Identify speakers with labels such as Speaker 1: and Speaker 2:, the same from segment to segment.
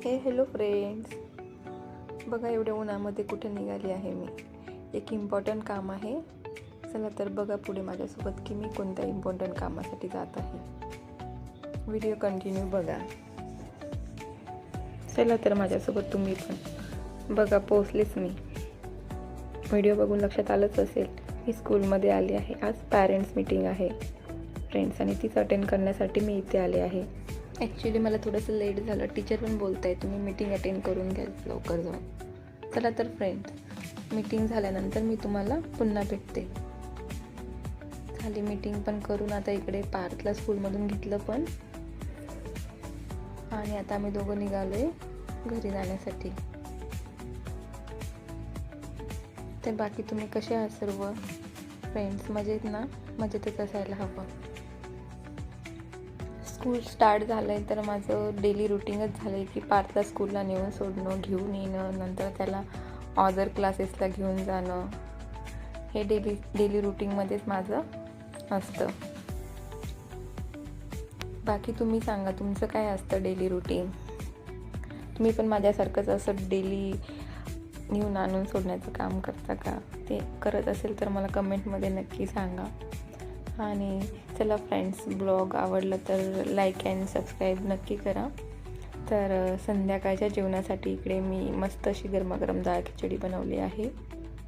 Speaker 1: Hello friends, बघा एवढ्या उन्हामध्ये कुठे निघाली आहे मी. एक इम्पॉर्टंट काम आहे. चला तर बघा पुढे माझ्यासोबत की मी कोणत्या इम्पॉर्टंट कामासाठी जात आहे. व्हिडिओ कंटिन्यू बघा. चला तर माझ्यासोबत तुम्ही पण बघा. पोचलेच मी. व्हिडिओ बघून लक्षात आलंच असेल मी स्कूलमध्ये आली आहे. आज पॅरेंट्स मीटिंग आहे फ्रेंड्स, आणि तीच अटेंड करण्यासाठी मी इथे आले आहे. ॲक्च्युली मला थोडंसं लेट झालं. टीचर पण बोलत आहे तुम्ही मीटिंग अटेंड करून घ्या लवकर जाऊन. चला तर फ्रेंड्स, मीटिंग झाल्यानंतर मी तुम्हाला पुन्हा भेटते. झाली मीटिंग पण करून. आता इकडे पार्थला स्कूलमधून घेतलं पण, आणि आता आम्ही दोघं निघालो आहे घरी जाण्यासाठी. तर बाकी तुम्ही कसे आहात सर्व फ्रेंड्स? मजेत ना? मजेतच असायला हवं. स्कूल स्टार्ट झालं आहे तर माझं डेली रुटीनच झालं आहे की पार्थला स्कूलला नेऊन सोडणं, घेऊन येणं, नंतर त्याला ऑदर क्लासेसला घेऊन जाणं. हे डेली रुटीनमध्येच माझं असतं. बाकी तुम्ही सांगा तुमचं काय असतं डेली रुटीन? तुम्ही पण माझ्यासारखंच असं डेली नेऊन आणून सोडण्याचं काम करता का? ते करत असेल तर मला कमेंटमध्ये नक्की सांगा. आणि चला फ्रेंड्स, ब्लॉग आवडला तर लाईक अँड सबस्क्राईब नक्की करा. तर संध्याकाळच्या जेवणासाठी इकडे मी मस्त अशी गरमागरम डाळ खिचडी बनवली आहे.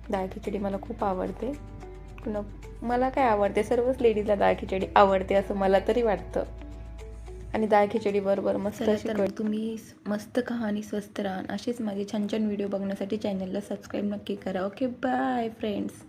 Speaker 1: डाळ खिचडी मला खूप आवडते. मला काय आवडते, सर्वच लेडीजला डाळ खिचडी आवडते असं मला तरी वाटतं. आणि डाळ खिचडी बरोबर मस्त अशी तुम्ही मस्त खा आणि स्वस्त राहा. असेच माझे छान छान व्हिडिओ बघण्यासाठी चॅनलला सबस्क्राईब नक्की करा. Okay, bye friends.